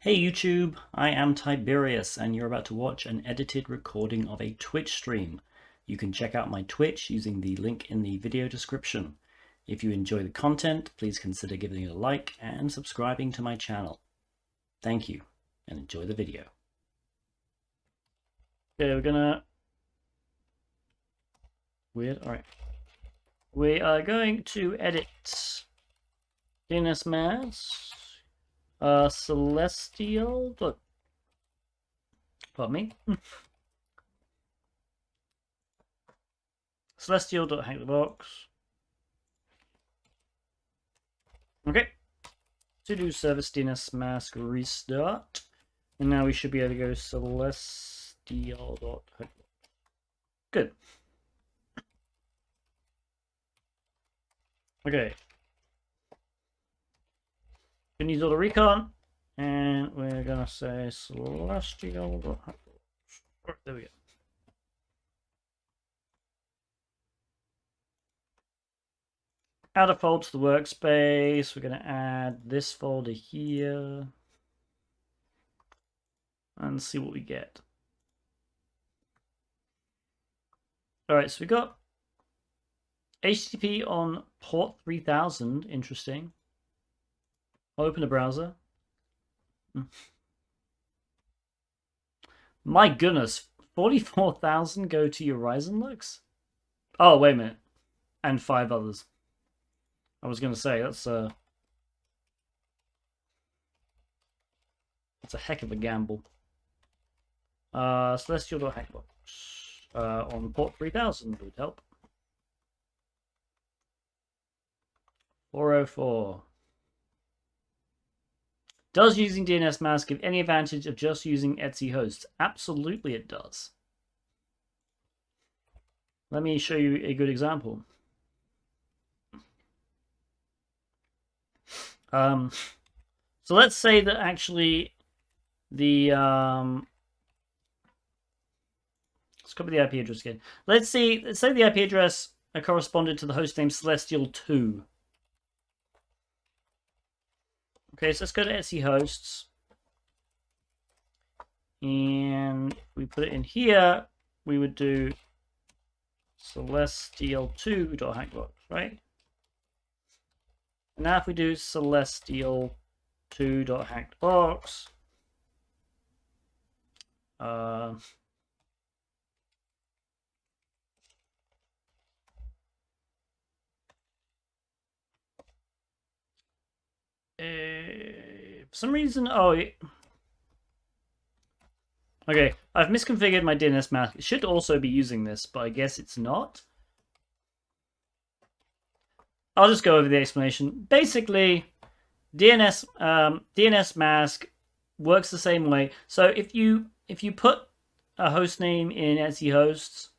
Hey YouTube, I am Tiberius and you're about to watch an edited recording of a Twitch stream. You can check out my Twitch using the link in the video description. If you enjoy the content, please consider giving it a like and subscribing to my channel. Thank you and enjoy the video. Okay, alright. We are going to edit DNSmasq. Celestial. Look. Pardon me. Celestial.hackthebox. Okay. To do service DNSmasq restart. And now we should be able to go celestial.hackthebox. Good. Okay. Can use all the recon, and we're gonna say celestial. Right, there we go. Add a folder to the workspace. We're gonna add this folder here and see what we get. All right, so we got HTTP on port 3000. Interesting. I'll open a browser. My goodness, 44,000 go to your Horizon looks? Oh, wait a minute. And 5 others. I was going to say, that's a heck of a gamble. Celestial.hackbox on port 3000 would help. 404. Does using DNSmasq give any advantage of just using Etsy hosts? Absolutely it does. Let me show you a good example. So let's say that actually the let's copy the IP address again. Let's say the IP address corresponded to the hostname Celestial2. Okay, so let's go to Etsy hosts. And we put it in here, we would do celestial2.hackbox, right? Now if we do celestial2.hackbox, for some reason, okay, I've misconfigured my DNSmasq. It should also be using this, but I guess it's not. I'll just go over the explanation. Basically, DNSmasq works the same way. So if you put a host name in Etsy hosts,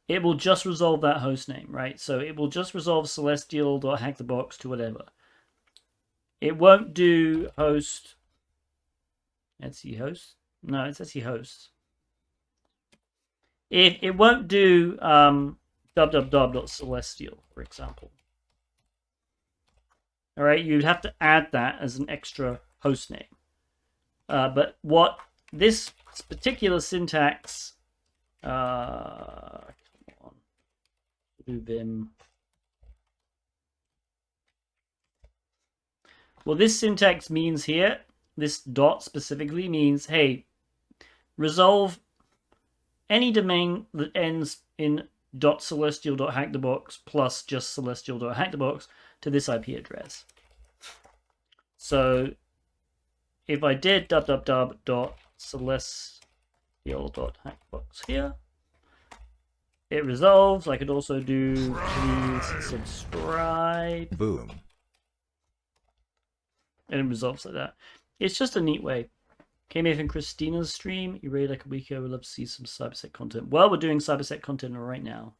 it will just resolve that host name, right? So it will just resolve celestial.hackthebox to whatever. It won't do host. Etsy host? No, it's Etsy hosts. It won't do www.celestial, for example. All right, you'd have to add that as an extra host name. But what this particular syntax, come on, do vim. Well, this syntax means here, this dot specifically means, hey, resolve any domain that ends in .celestial.hackthebox plus just celestial.hackthebox to this IP address. So if I did www.celestial.hackthebox here, it resolves. I could also do please subscribe. Boom. And it resolves like that. It's just a neat way. Came here from Christina's stream. You really like a week ago. We'd love to see some CyberSec content. Well, we're doing CyberSec content right now.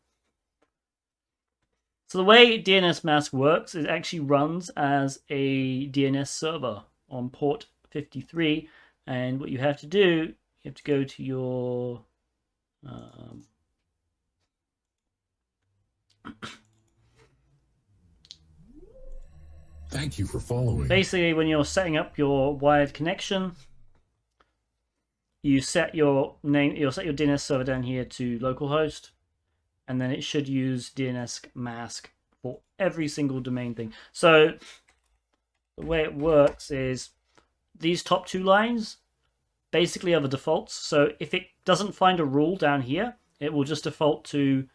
So the way DNSmasq works, it actually runs as a DNS server on port 53. And what you have to do, you have to go to your Thank you for following. Basically, when you're setting up your wired connection, you set your name, you'll set your DNS server down here to localhost, and then it should use DNSmasq for every single domain thing. So the way it works is these top two lines basically are the defaults. So if it doesn't find a rule down here, it will just default to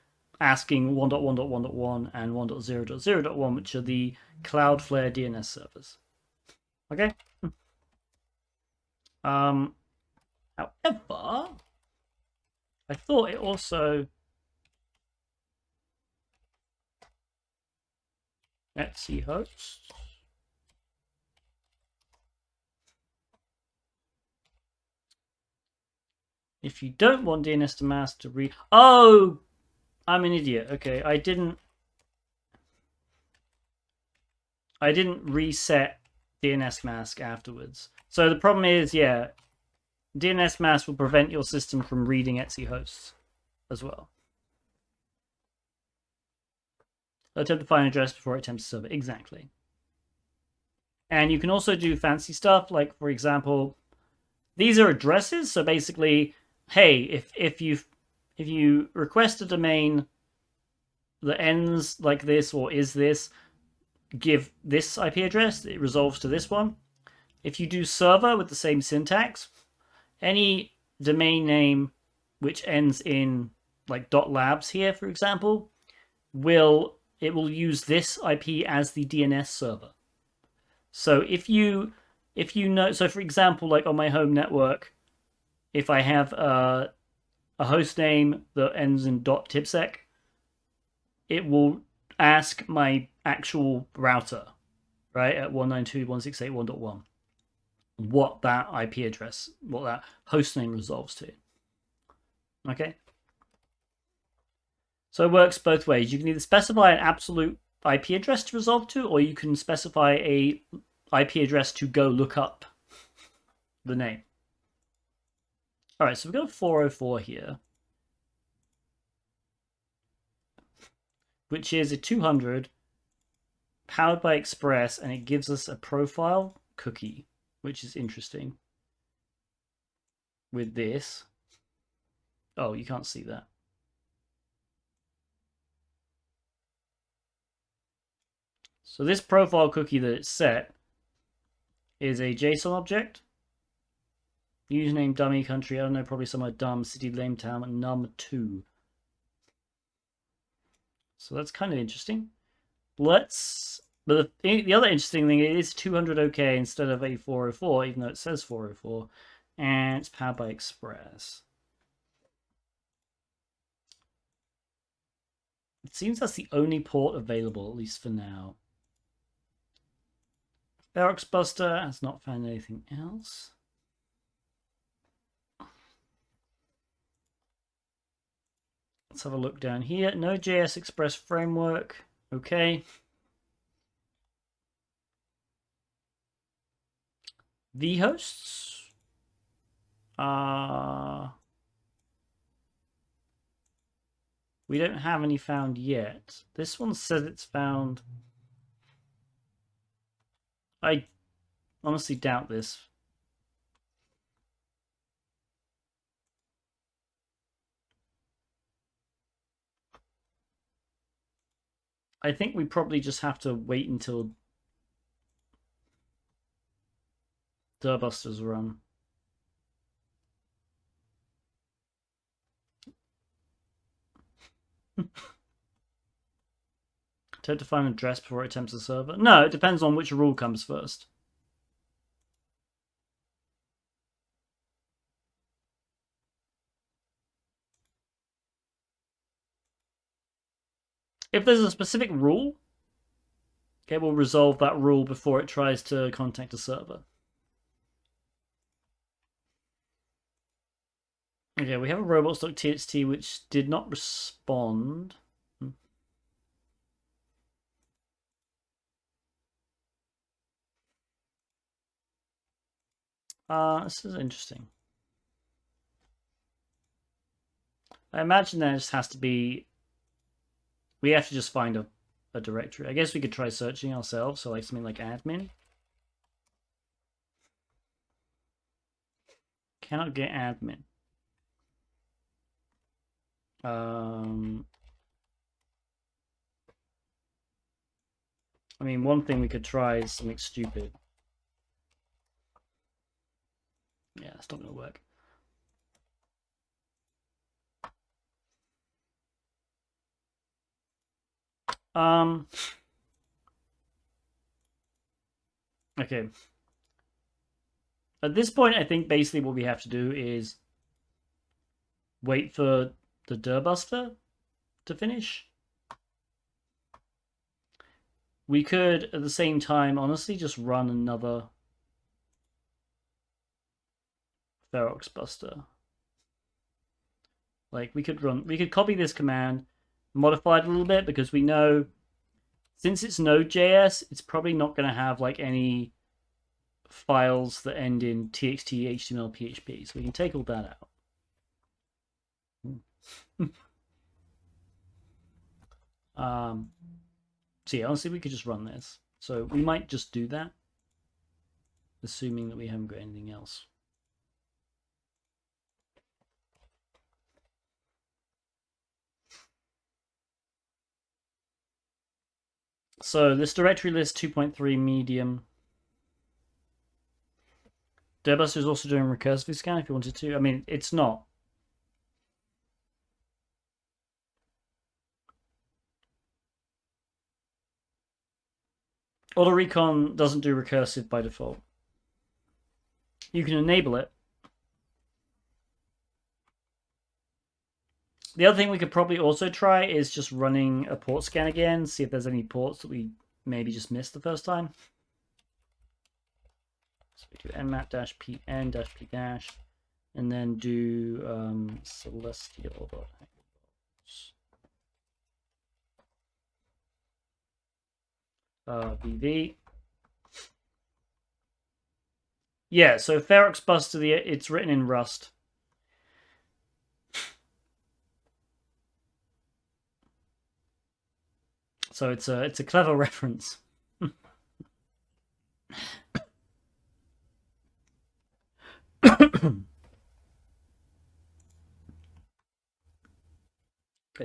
asking 1.1.1.1 and 1.0.0.1, which are the Cloudflare DNS servers. Okay. However, I thought it also Etsy hosts. If you don't want DNSmasq to read, oh, I'm an idiot. Okay, I didn't reset DNSmasq afterwards. So the problem is, yeah, DNSmasq will prevent your system from reading Etsy hosts as well. Attempt to find an address before it attempts to serve it. Exactly. And you can also do fancy stuff, like, for example, these are addresses. So basically, hey, if you request a domain that ends like this or is this, give this IP address, it resolves to this one. If you do server with the same syntax, any domain name which ends in like .labs here, for example, will use this IP as the DNS server. So if you know, so for example, like on my home network, if I have a host name that ends in .tibsec, it will ask my actual router, right, at 192.168.1.1, what that IP address, what that host name resolves to. Okay. So it works both ways. You can either specify an absolute IP address to resolve to, or you can specify a IP address to go look up the name. All right, so we've got a 404 here, which is a 200 powered by Express, and it gives us a profile cookie, which is interesting. With this, oh, you can't see that. So this profile cookie that it's set is a JSON object. Username, dummy, country, I don't know, probably somewhere dumb, city, lame town, and num2. So that's kind of interesting. But the other interesting thing is 200 OK instead of a 404, even though it says 404, and it's powered by Express. It seems that's the only port available, at least for now. Buster has not found anything else. Let's have a look down here. Node.js Express framework. Okay. vhosts. We don't have any found yet. This one says it's found. I honestly doubt this. I think we probably just have to wait until Dirtbusters run. Attempt to find an address before it attempts a server? No, it depends on which rule comes first. If there's a specific rule, it will resolve that rule before it tries to contact a server. Okay, we have a robots.txt which did not respond. This is interesting. I imagine there just has to be... We have to just find a directory. I guess we could try searching ourselves, so like something like admin. Cannot get admin. I mean, one thing we could try is something stupid. Yeah, it's not going to work. Okay. At this point, I think basically what we have to do is wait for the Durbuster to finish. We could, at the same time, honestly, just run another Ferox Buster. Like, we could copy this command, modify it a little bit, because we know, since it's Node.js, it's probably not going to have, like, any files that end in txt, html, php. So we can take all that out. So yeah, honestly, we could just run this. So we might just do that, assuming that we haven't got anything else. So this directory list 2.3 medium. Debuster is also doing recursively scan if you wanted to. I mean, it's not. Auto recon doesn't do recursive by default. You can enable it. The other thing we could probably also try is just running a port scan again, see if there's any ports that we maybe just missed the first time. So we do nmat-pn-p- and then do celestial. BV. Yeah, so Ferox Buster, it's written in Rust. So it's a clever reference. Okay,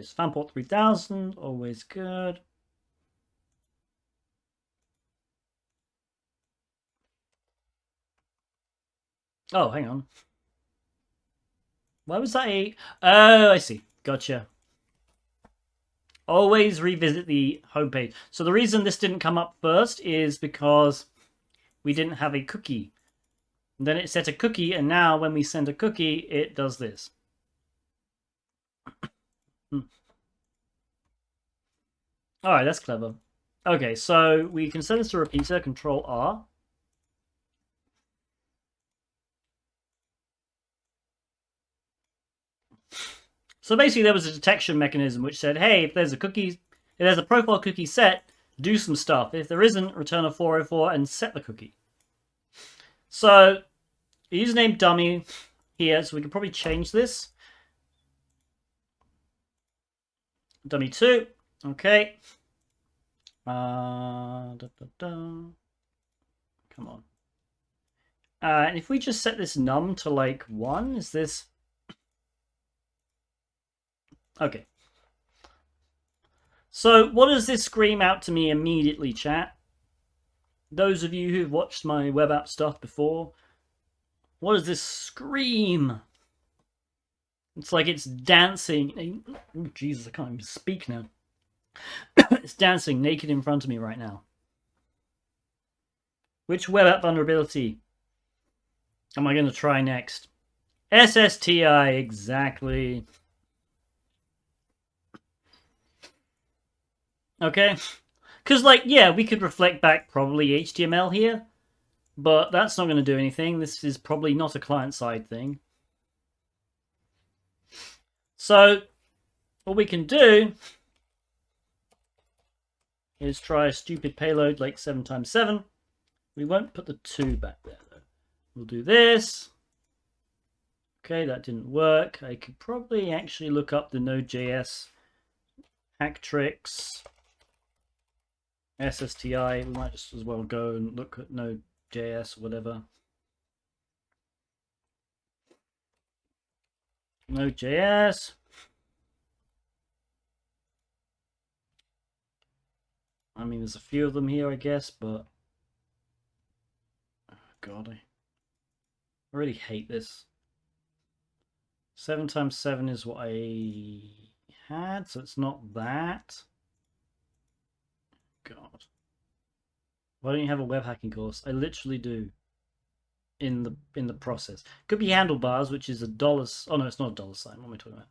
so fanport 3000, always good. Oh, hang on. Why was that a... Oh, I see. Gotcha. Always revisit the homepage. So the reason this didn't come up first is because we didn't have a cookie. And then it set a cookie, and now when we send a cookie, it does this. Alright, that's clever. Okay, so we can set this to repeater, Control R. So basically there was a detection mechanism which said, hey, if there's a profile cookie set, do some stuff. If there isn't, return a 404 and set the cookie. So username dummy here, so we can probably change this. Dummy 2, okay. Come on. And if we just set this num to like 1, is this... Okay. So what does this scream out to me immediately, chat? Those of you who've watched my web app stuff before, what does this scream? It's like it's dancing. Oh, Jesus, I can't even speak now. It's dancing naked in front of me right now. Which web app vulnerability am I going to try next? SSTI, exactly. Okay. Because, like, yeah, we could reflect back probably HTML here, but that's not going to do anything. This is probably not a client-side thing. So, what we can do is try a stupid payload like 7x7. We won't put the 2 back there, though. We'll do this. Okay, that didn't work. I could probably actually look up the Node.js hack tricks. SSTI, we might just as well go and look at Node.js or whatever. Node.js. I mean, there's a few of them here, I guess, but oh, God, I really hate this. 7 times 7 is what I had, so it's not that. God. Why don't you have a web hacking course? I literally do. In the process. Could be handlebars, which is $. Oh no, it's not a $sign. What am I talking about?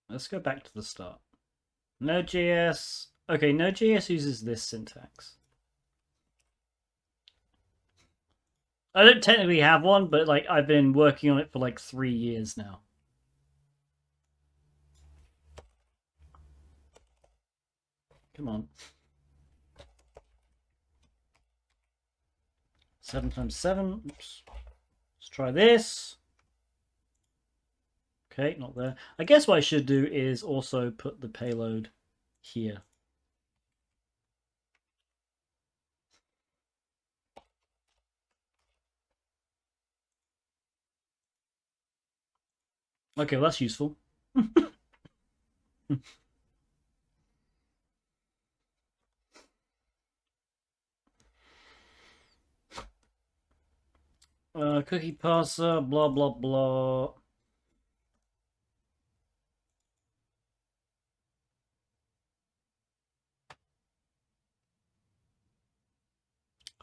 Let's go back to the start. Node.js. Okay, Node.js uses this syntax. I don't technically have one, but like I've been working on it for like 3 years now. Come on. 7 times 7. Oops. Let's try this. Okay, not there. I guess what I should do is also put the payload here. Okay, well, that's useful. Cookie parser, blah, blah, blah.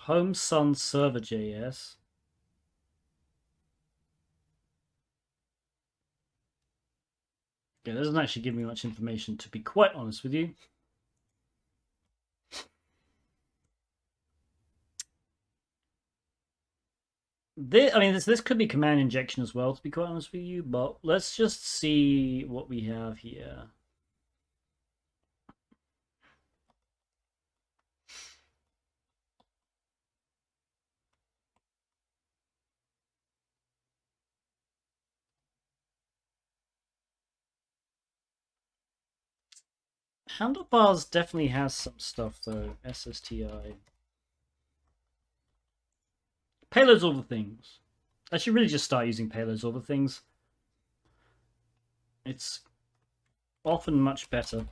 Home Sun Server.js. Yeah, that doesn't actually give me much information, to be quite honest with you. This could be command injection as well, to be quite honest with you, but let's just see what we have here. Handlebars definitely has some stuff though. SSTI. Payloads all the things. I should really just start using payloads all the things. It's often much better.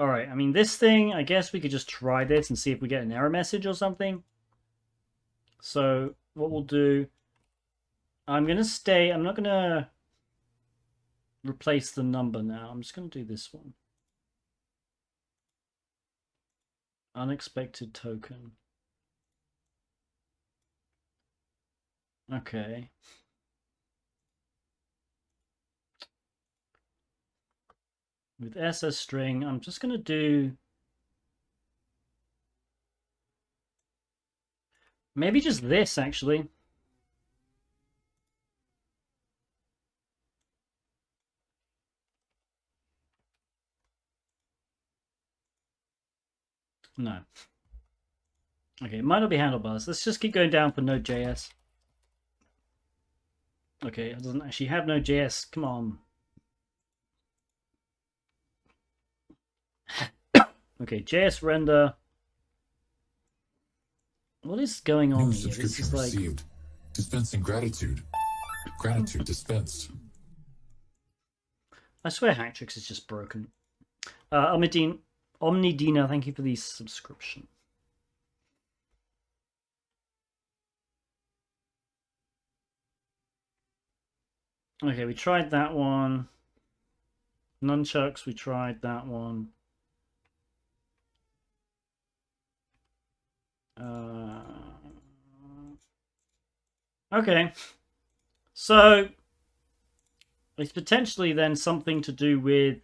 Alright, I mean this thing, I guess we could just try this and see if we get an error message or something. So what we'll do, I'm not gonna replace the number now. I'm just gonna do this one. Unexpected token. Okay. With SS string, I'm just gonna do maybe just this actually. No. Okay, it might not be handlebars. Let's just keep going down for Node.js. Okay, it doesn't actually have Node.js. Come on. Okay, JS render. What is going on here? This is like received. Dispensing gratitude. Gratitude dispensed. I swear Hacktrix is just broken. Omnidina, thank you for the subscription. Okay, we tried that one. Nunchucks, we tried that one. Okay. So it's potentially then something to do with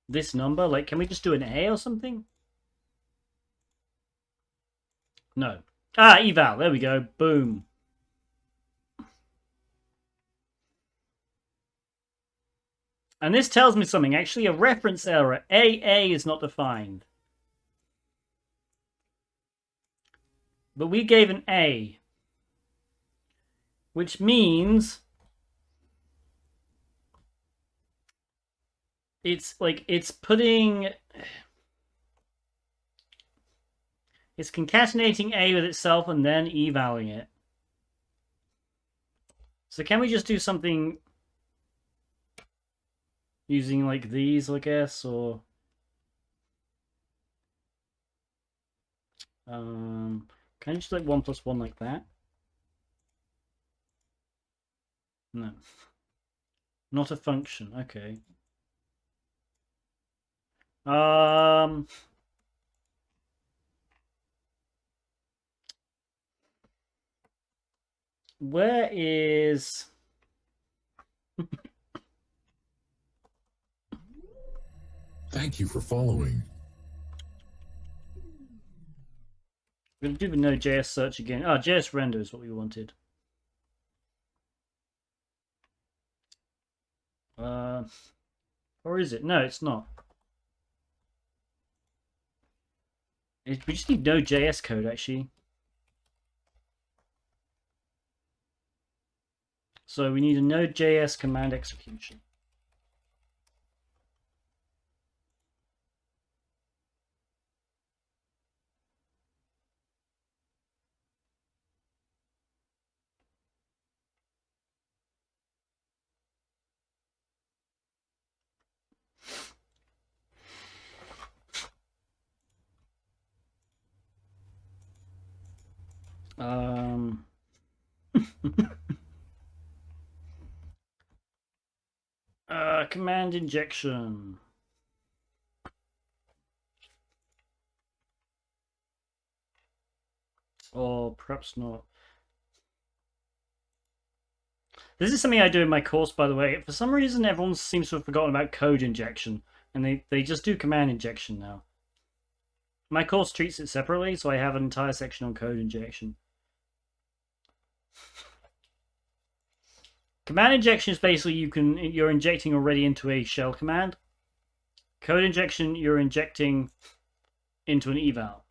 this number. Like, can we just do an A or something? No. Ah, eval. There we go. Boom. And this tells me something. Actually, a reference error. AA is not defined. But we gave an A, which means it's concatenating A with itself and then evaling it. So can we just do something using like these, I guess, or can I just like 1 + 1 like that? No. Not a function, okay. Where is Thank you for following. we're gonna do the Node.js search again. Oh, JS render is what we wanted. Or is it? No, it's not. We just need Node.js code, actually. So we need a Node.js command execution. Command injection. Or perhaps not. This is something I do in my course, by the way. For some reason, everyone seems to have forgotten about code injection, and they just do command injection now. My course treats it separately, so I have an entire section on code injection. Command injection is basically you're injecting already into a shell command. Code injection, you're injecting into an eval.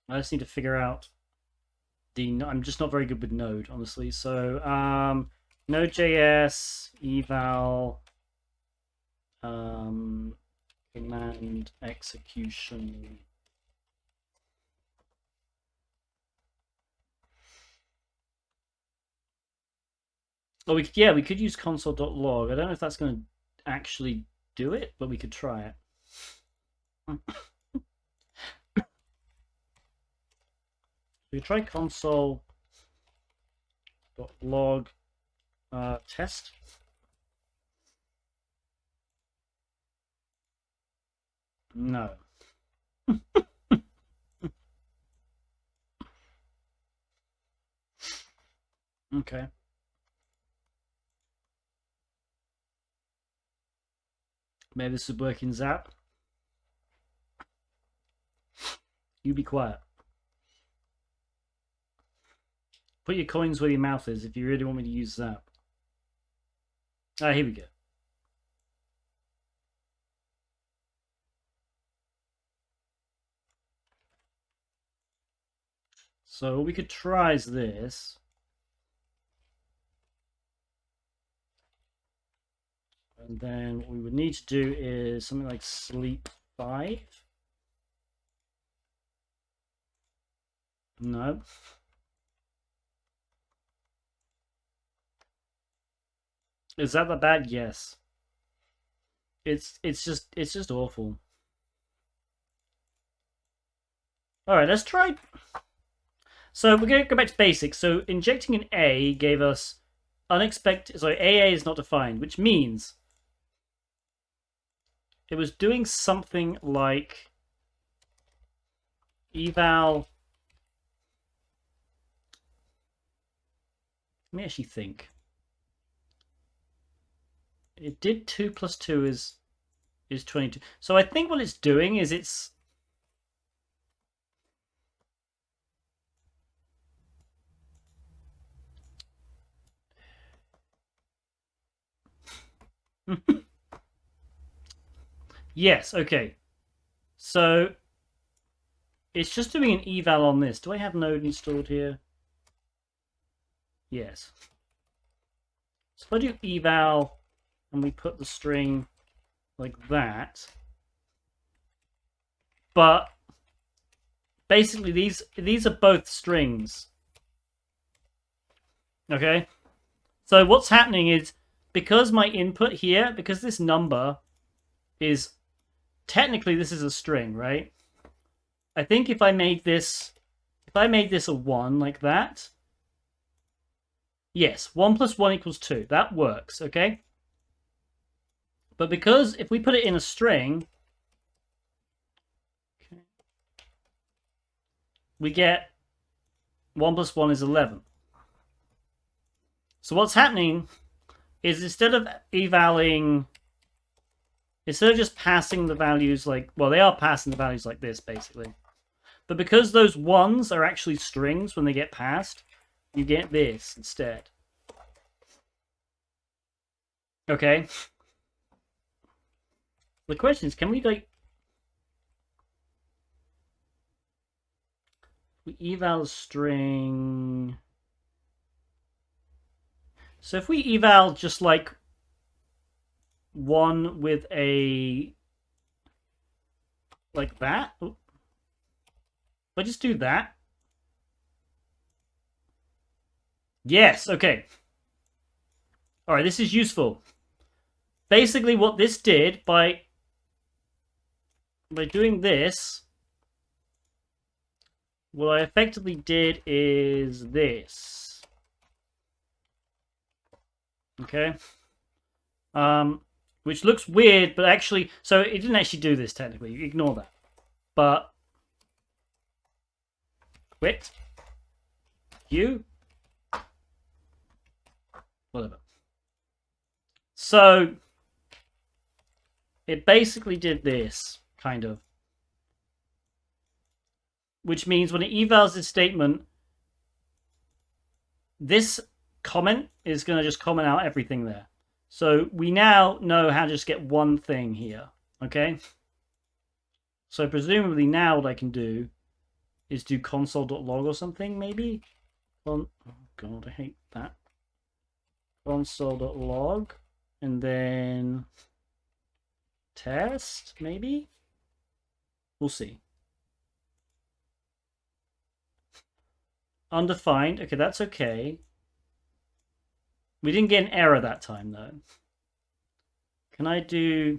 I just need to figure out I'm just not very good with Node, honestly. So Node.js eval command execution. Oh, we could use console.log. I don't know if that's going to actually do it, but we could try it. We try console.log test. No. Okay. Maybe this would work in Zap. You be quiet. Put your coins where your mouth is if you really want me to use Zap. Ah, here we go. So what we could try is this. And then what we would need to do is something like sleep 5. No. Is that bad? Yes. It's just awful. All right, let's try. So we're going to go back to basics. So injecting an A gave us unexpected. Sorry, AA is not defined, which means it was doing something like eval. Let me actually think. It did 2 + 2 is 22. So I think what it's doing is it's yes, okay. So it's just doing an eval on this. Do I have Node installed here? Yes. So if I do eval and we put the string like that, but basically these are both strings. Okay? So what's happening is, because my input here, because this number is technically, this is a string, right? I think if I made this a 1 like that, yes, 1 plus 1 equals 2. That works, okay? But because if we put it in a string, okay, we get 1 plus 1 is 11. So what's happening is, instead of just passing the values like, well, they are passing the values like this, basically. But because those 1s are actually strings when they get passed, you get this instead. Okay? The question is, can we, like, we eval a string? So if we eval just like 1 with a, like that, if I just do that, yes, okay. All right, this is useful. Basically, what this did by doing this, what I effectively did is this. Okay. Which looks weird, but actually, so it didn't actually do this technically. Ignore that. But quit. Whatever. So it basically did this, kind of. Which means when it evals this statement, this comment is going to just comment out everything there. So we now know how to just get one thing here, okay? So presumably now what I can do is do console.log or something, maybe? Oh god, I hate that. Console.log, and then test, maybe? We'll see. Undefined, okay, that's okay. We didn't get an error that time, though. Can I do...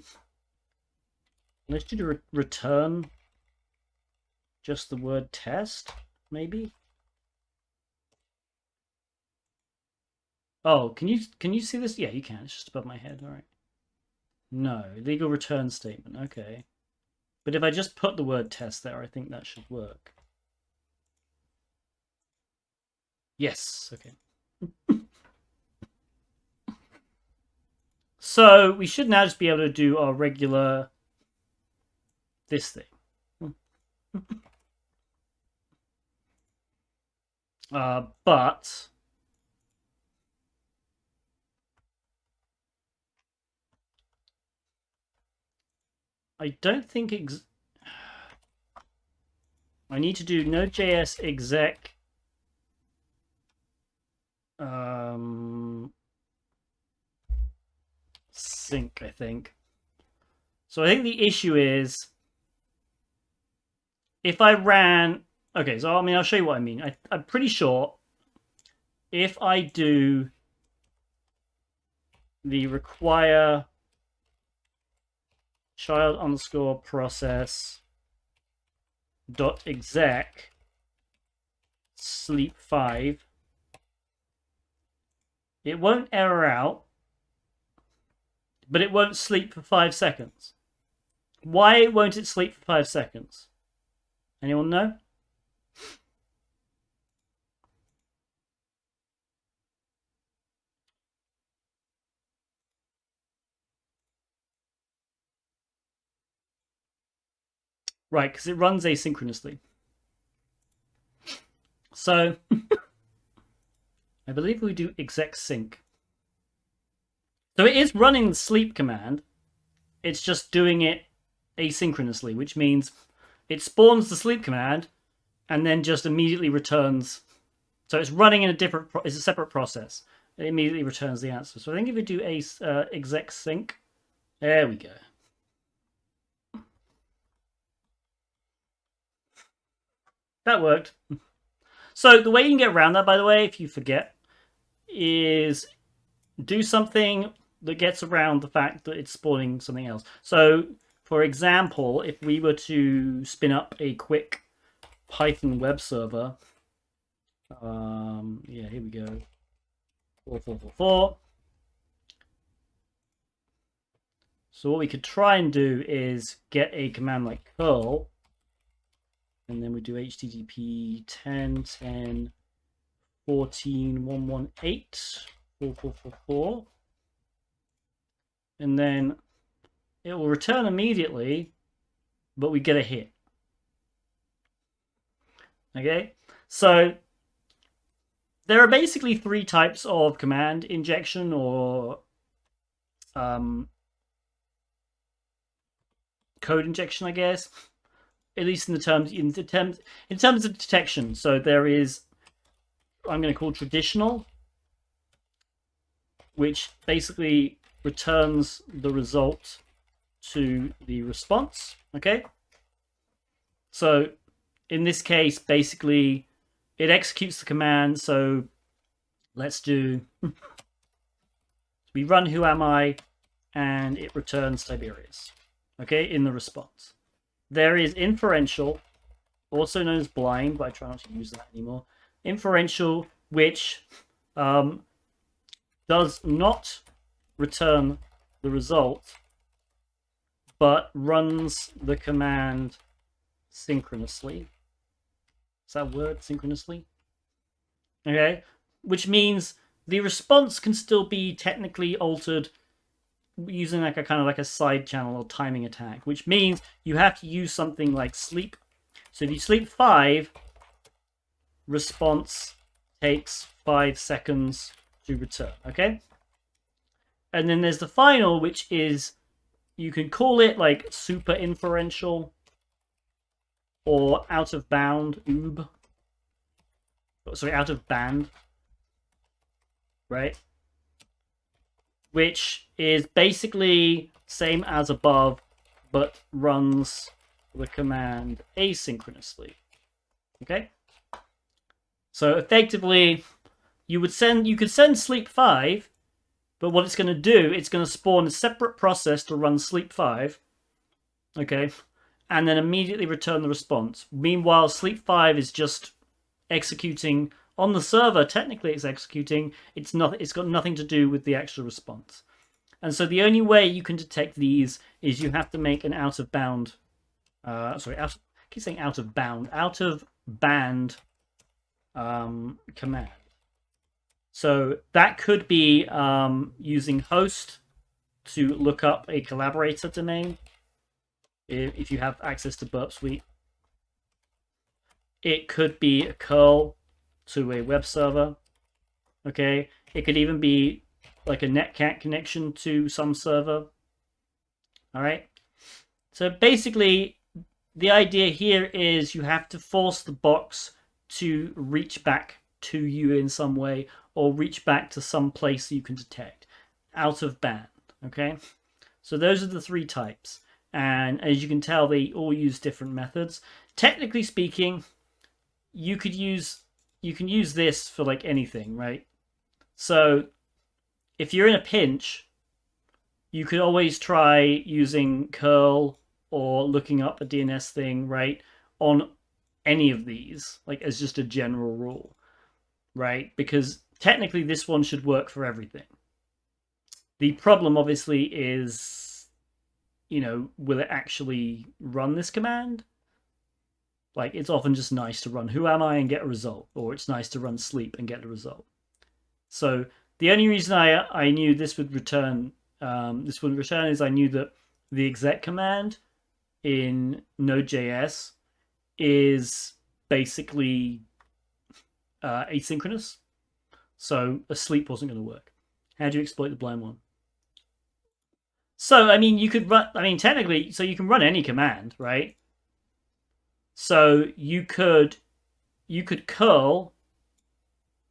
Let's do the return just the word test, maybe? Oh, can you see this? Yeah, you can. It's just above my head. All right. No, legal return statement. Okay. But if I just put the word test there, I think that should work. Yes, okay. So we should now just be able to do our regular this thing. But I don't think I need to do Node.js exec sync, I think. So I think the issue is if I ran... Okay, so I mean, I'll show you what I mean. I'm pretty sure if I do the require child underscore process dot exec sleep 5, it won't error out, but it won't sleep for 5 seconds. Why won't it sleep for 5 seconds? Anyone know? Right, because it runs asynchronously. So I believe we do exec sync. So it is running the sleep command. It's just doing it asynchronously, which means it spawns the sleep command and then just immediately returns. So it's running in it's a separate process. It immediately returns the answer. So I think if we do exec sync, there we go. That worked. So the way you can get around that, by the way, if you forget, is do something that gets around the fact that it's spawning something else. So, for example, if we were to spin up a quick Python web server, yeah, here we go, 4444. So what we could try and do is get a command like curl, and then we do http 10.10 14.118 4444, and then it will return immediately, but we get a hit. Okay, so there are basically three types of command injection or code injection, I guess, at least in terms of detection. So there is, I'm going to call traditional, which basically returns the result to the response. Okay, so in this case, basically it executes the command. So let's do we run who am I, and it returns Tiberius. Okay, in the response. There is inferential, also known as blind, but I try not to use that anymore. Inferential, which does not return the result, but runs the command synchronously. Is that a word, synchronously? Okay, which means the response can still be technically altered using like a kind of like a side channel or timing attack, which means you have to use something like sleep. So if you sleep 5, response takes 5 seconds to return. Okay, and then there's the final, which is, you can call it like super inferential or out of bound, out of band, right? Which is basically same as above, but runs the command asynchronously. Okay, so effectively, you could send sleep 5, but what it's going to do, it's going to spawn a separate process to run sleep 5. Okay, and then immediately return the response. Meanwhile, sleep 5 is just executing on the server. Technically, it's executing. It's got nothing to do with the actual response. And so the only way you can detect these is you have to make an out of band. I keep saying out of band command. So that could be using host to look up a collaborator domain if you have access to Burp Suite. It could be a curl to a web server. Okay, it could even be like a netcat connection to some server. All right, so basically the idea here is you have to force the box to reach back to you in some way, or reach back to some place you can detect out of band. Okay, so those are the three types, and as you can tell, they all use different methods. Technically speaking, you can use this for like anything, right? So if you're in a pinch, you could always try using curl or looking up a DNS thing, right, on any of these, like as just a general rule, right? Because technically this one should work for everything. The problem obviously is, will it actually run this command? Like, it's often just nice to run who am I and get a result, or it's nice to run sleep and get a result. So the only reason I knew this would return is I knew that the exec command in Node.js is basically asynchronous. So a sleep wasn't going to work. How do you exploit the blind one? So, I mean, you could run, I mean, technically, so you can run any command, right? So you could curl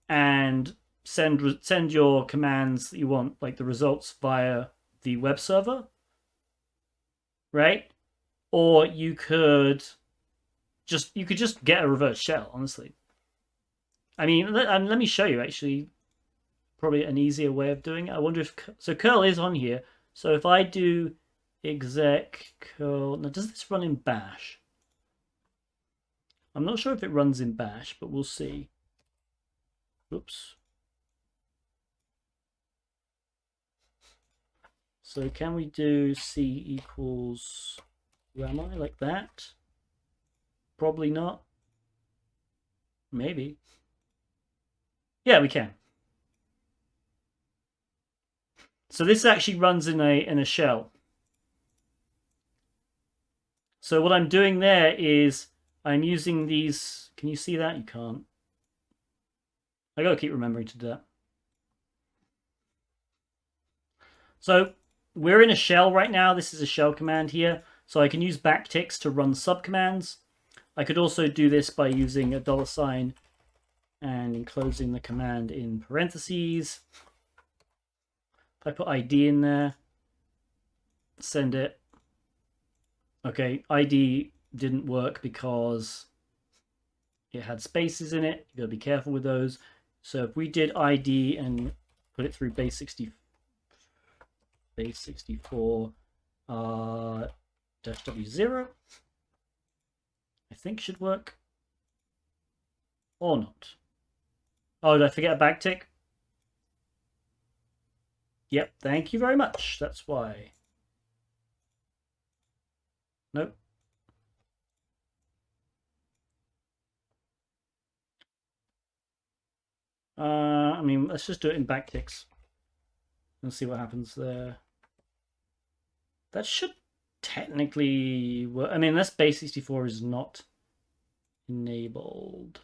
and send your commands that you want, like the results, via the web server, right? Or you could just get a reverse shell, honestly. I mean, let me show you, actually, probably an easier way of doing it. I wonder if, so curl is on here. So if I do exec curl, now does this run in bash? I'm not sure if it runs in bash, but we'll see. Oops. So can we do C equals, who am I, like that? Probably not. Maybe. Yeah, we can. So this actually runs in a shell. So what I'm doing there is I'm using these. Can you see that? You can't. I gotta keep remembering to do that. So we're in a shell right now. This is a shell command here. So I can use backticks to run subcommands. I could also do this by using a $sign and enclosing the command in parentheses. If I put ID in there, send it. Okay, ID didn't work because it had spaces in it. You gotta be careful with those. So if we did ID and put it through base 64 -w0, I think should work. Or not. Oh, did I forget a backtick? Yep, thank you very much. That's why. Nope. I mean, let's just do it in backticks and see what happens there. That should technically work. I mean, unless base 64 is not enabled.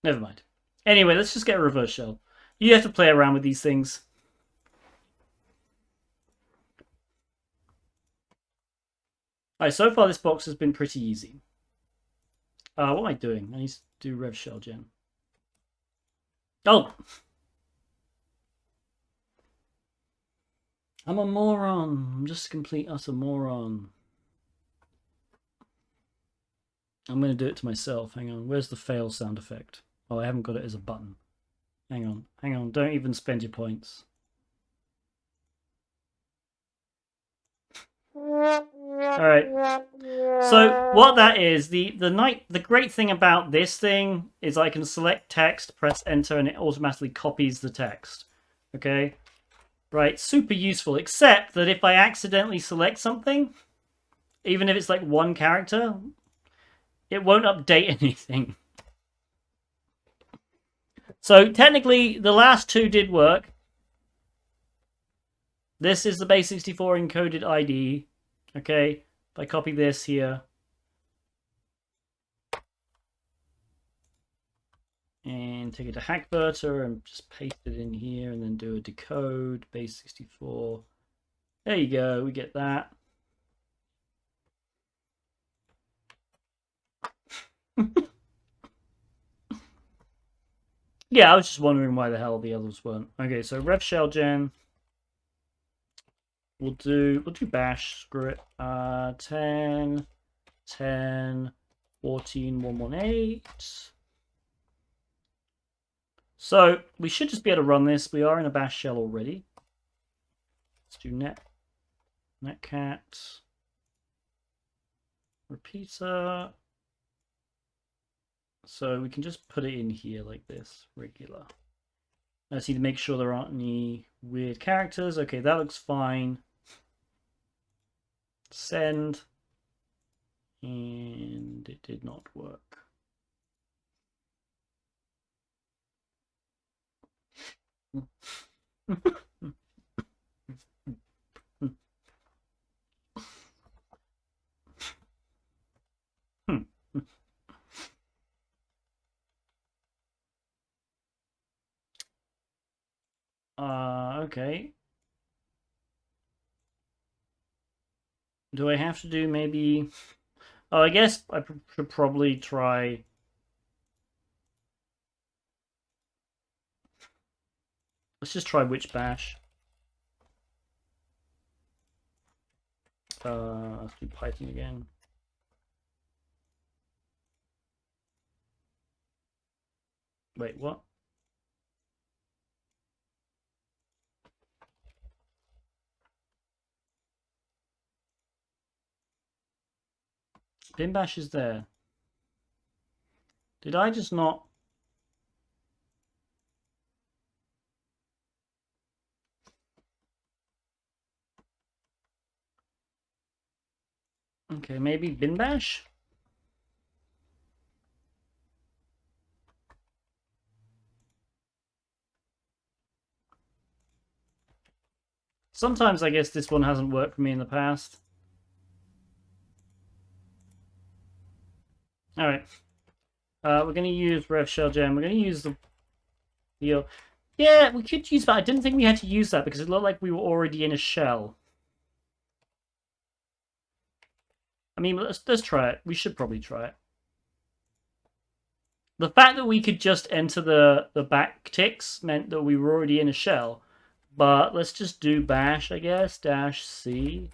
Never mind. Anyway, let's just get a reverse shell. You have to play around with these things. Alright, so far this box has been pretty easy. What am I doing? I need to do rev shell gen. Oh! I'm a moron. I'm just a complete utter moron. I'm going to do it to myself. Hang on. Where's the fail sound effect? Oh, I haven't got it as a button. Hang on. Hang on. Don't even spend your points. Alright. So what that is, the great thing about this thing is I can select text, press enter, and it automatically copies the text. Okay? Right, super useful, except that if I accidentally select something, even if it's like one character, it won't update anything. So technically, the last two did work. This is the base 64 encoded ID. Okay, if I copy this here, and take it to Hackverter and just paste it in here and then do a decode base 64. There you go, we get that. Yeah, I was just wondering why the hell the others weren't. Okay, so rev shell gen. We'll do bash, screw it. 10 10 14 118. So we should just be able to run this. We are in a bash shell already. Let's do netcat repeater. So we can just put it in here like this, regular. I just need to make sure there aren't any weird characters. Okay, that looks fine. Send. And it did not work. Okay. Do I have to do maybe... Oh, I guess I should probably try... Let's just try which bash. Let's do Python again. Wait, what? Bin bash is there. Did I just not... Okay, maybe bin bash? Sometimes I guess this one hasn't worked for me in the past. Alright. We're going to use ref shell gem. We're going to use the... Yeah, we could use that. I didn't think we had to use that because it looked like we were already in a shell. I mean, let's try it. We should probably try it. The fact that we could just enter the backticks meant that we were already in a shell. But let's just do bash, I guess, -c.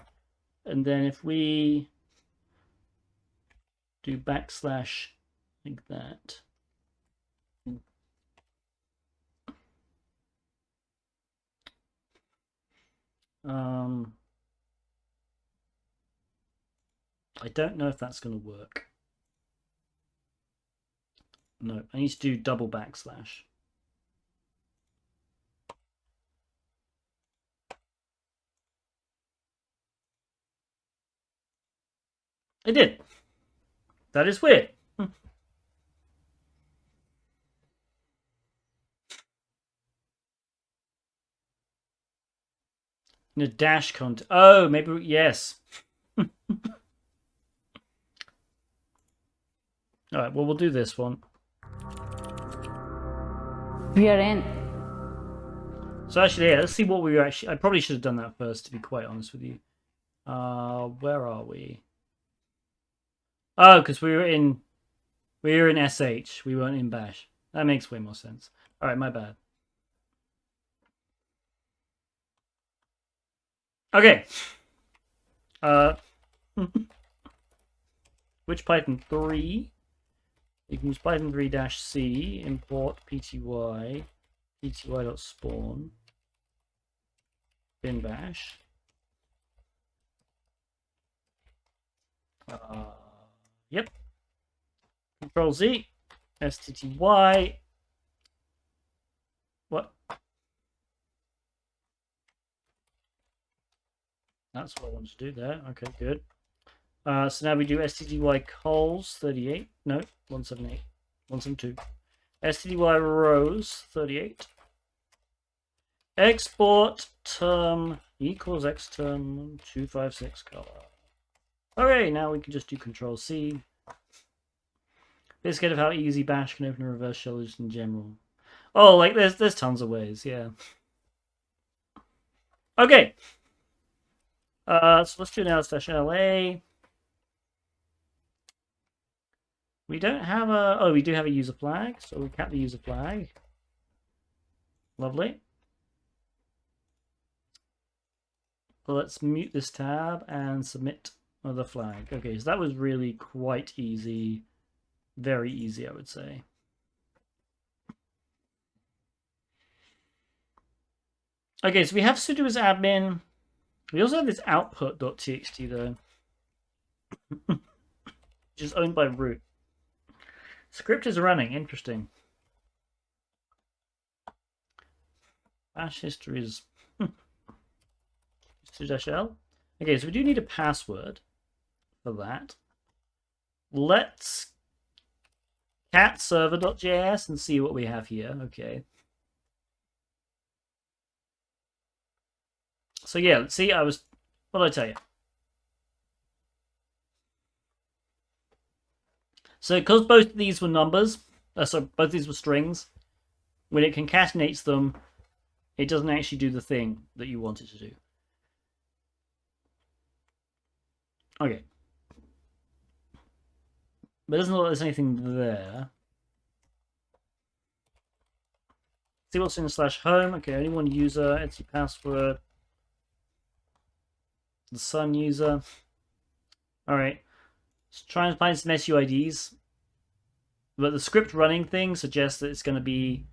And then if we do backslash like that. I don't know if that's going to work. No, I need to do double backslash. I did. That is weird. In a dash content. Oh, maybe, yes. Alright, well, we'll do this one. We are in. So actually, yeah, let's see what we were actually... I probably should have done that first, to be quite honest with you. Where are we? Oh, because we were in SH. We weren't in bash. That makes way more sense. Alright, my bad. Okay. Which Python 3? You can use Python 3-c, import pty, pty.spawn, bin bash. Yep. Control Z, STTY. What? That's what I want to do there. Okay, good. So now we do STTY cols 38. No, 178. 172. STTY rows 38. Export term equals x term 256 color. Okay, now we can just do Control C. This kind of how easy bash can open a reverse shell just in general. Oh, like there's tons of ways, yeah. Okay. So let's do now /LA. We don't have a... Oh, we do have a user flag, so we cap the user flag. Lovely. Let's mute this tab and submit the flag. Okay, so that was really quite easy. Very easy, I would say. Okay, so we have sudo as admin. We also have this output.txt though, which is owned by root. Script is running. Interesting. Bash history is -l. Okay, so we do need a password for that. Let's cat server.js and see what we have here. Okay. So yeah, let's see. What did I tell you? So because both of these were numbers, so both these were strings, when it concatenates them, it doesn't actually do the thing that you want it to do. Okay. But it doesn't look like there's anything there. See what's in /home. Okay, only one user, Etsy password. The Sun user. Alright. Let's try and find some SUIDs. But the script running thing suggests that it's going to be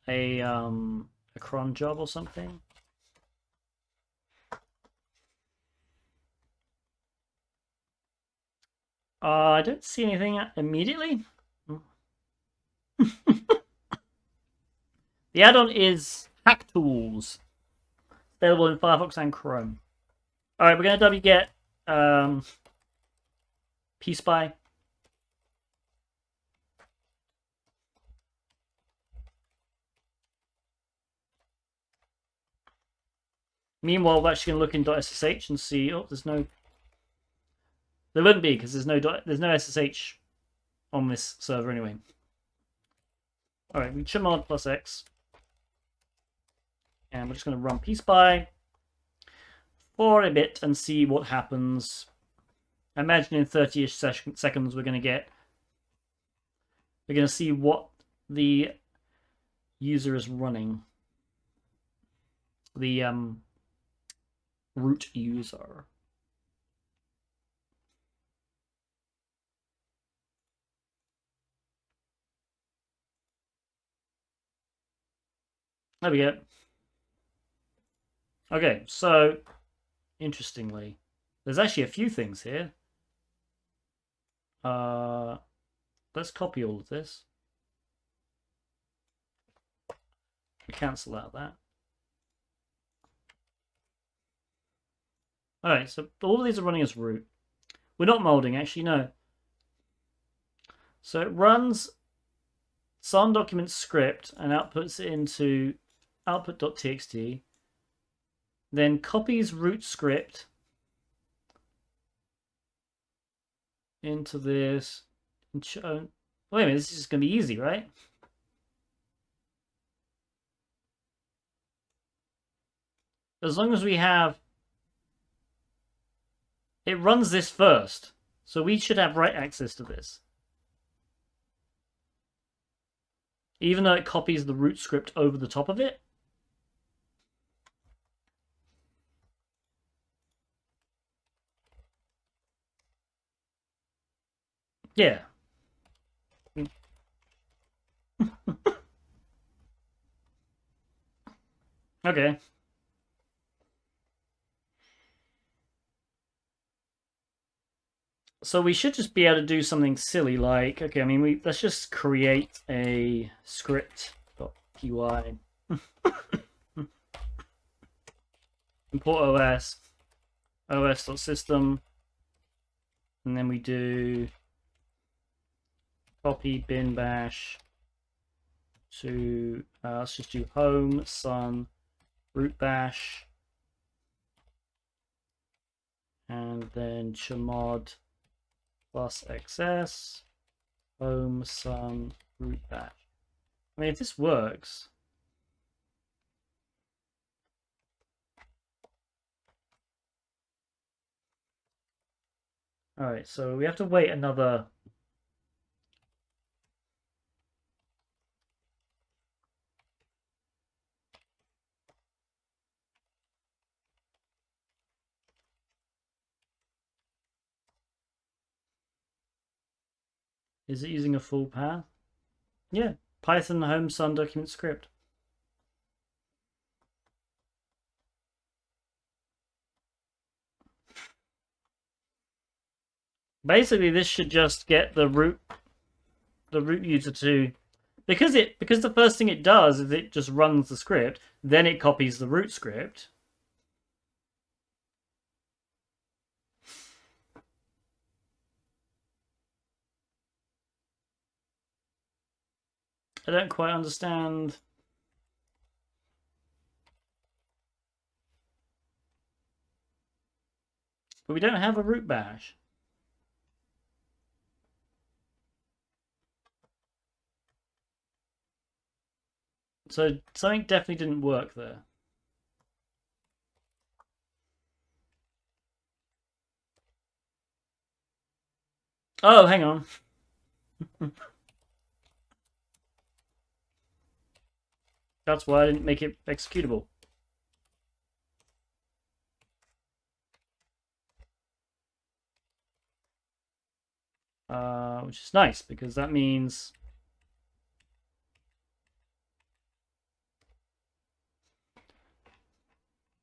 a cron job or something. I don't see anything immediately. The add-on is Hack Tools, available in Firefox and Chrome. All right, we're going to wget pspy. Meanwhile, we're actually going to look in .ssh and see. Oh, there's no. There wouldn't be because there's no SSH on this server anyway. All right, we chmod +x, and we're just going to run pspy for a bit and see what happens. I imagine in 30-ish seconds we're going to see what the user is running. The root user. There we go. Okay, so interestingly, there's actually a few things here. Let's copy all of this. Cancel out that. Alright, so all of these are running as root. We're not molding, actually, no. So it runs some document script and outputs it into output.txt, then copies root script into this. Wait a minute, this is just going to be easy, right? As long as we have... It runs this first, so we should have write access to this. Even though it copies the root script over the top of it. Yeah. Okay. So we should just be able to do something silly like, okay, I mean, let's just create a script.py. Import os.system, and then we do copy bin bash to, let's just do home sun root bash, and then chmod +xs home sun root bash. I mean, if this works. All right, so we have to wait another. Is it using a full path? Yeah, Python home sun document script. Basically, this should just get the root user to, because the first thing it does is it just runs the script, then it copies the root script. I don't quite understand. But we don't have a root bash. So something definitely didn't work there. Oh, hang on. That's why I didn't make it executable. Which is nice, because that means...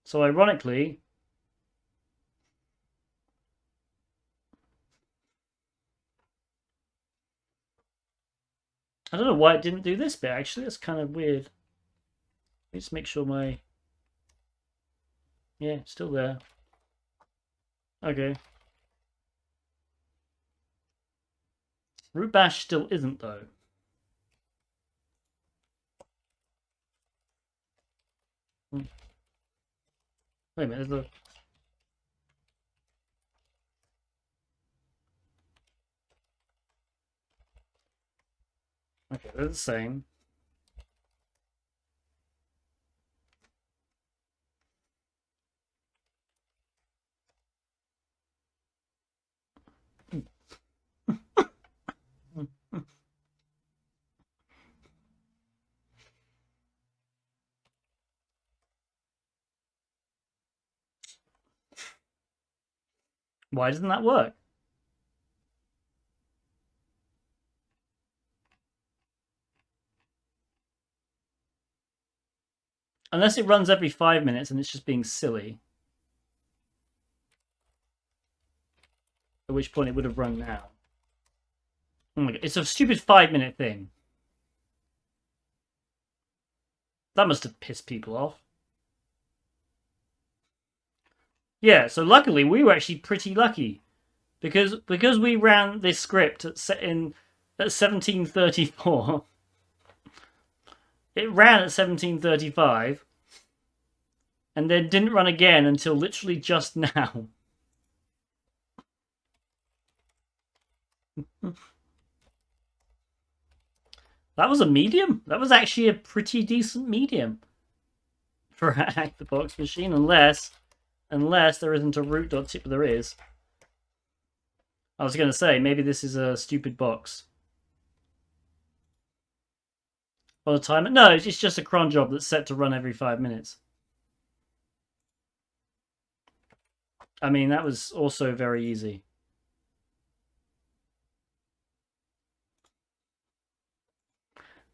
So ironically... I don't know why it didn't do this bit, actually. That's kind of weird. Let me just make sure my... Yeah, still there. Okay. Root bash still isn't, though. Wait a minute, there's a... Okay, they're the same. Why doesn't that work? Unless it runs every 5 minutes and it's just being silly. At which point it would have run now. Oh my god, it's a stupid 5-minute thing. That must have pissed people off. Yeah, so luckily we were actually pretty lucky. Because we ran this script at 1734. It ran at 1735 and then didn't run again until literally just now. That was a medium. That was actually a pretty decent medium for a hack the box machine, unless there isn't a root.tip. There is. I was going to say maybe this is a stupid box. On a timer? No, it's just a cron job that's set to run every 5 minutes. I mean, that was also very easy.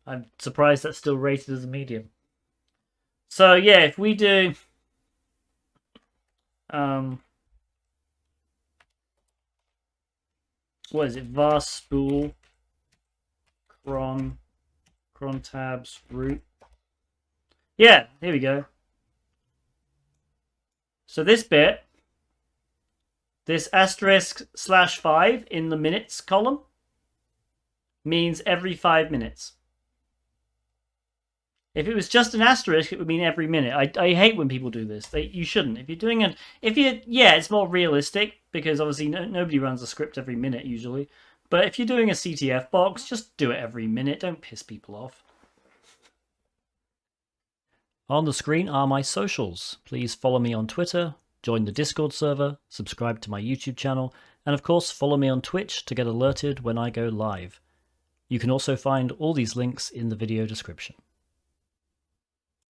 I'm surprised that's still rated as a medium. So yeah, if we do what is it? Var spool cron tabs root. Yeah, here we go. So this bit, this */5 in the minutes column means every 5 minutes. If it was just an asterisk, it would mean every minute. I hate when people do this. You shouldn't. If you're doing yeah, it's more realistic because obviously nobody runs a script every minute usually. But if you're doing a CTF box, just do it every minute. Don't piss people off. On the screen are my socials. Please follow me on Twitter, join the Discord server, subscribe to my YouTube channel, and of course follow me on Twitch to get alerted when I go live. You can also find all these links in the video description.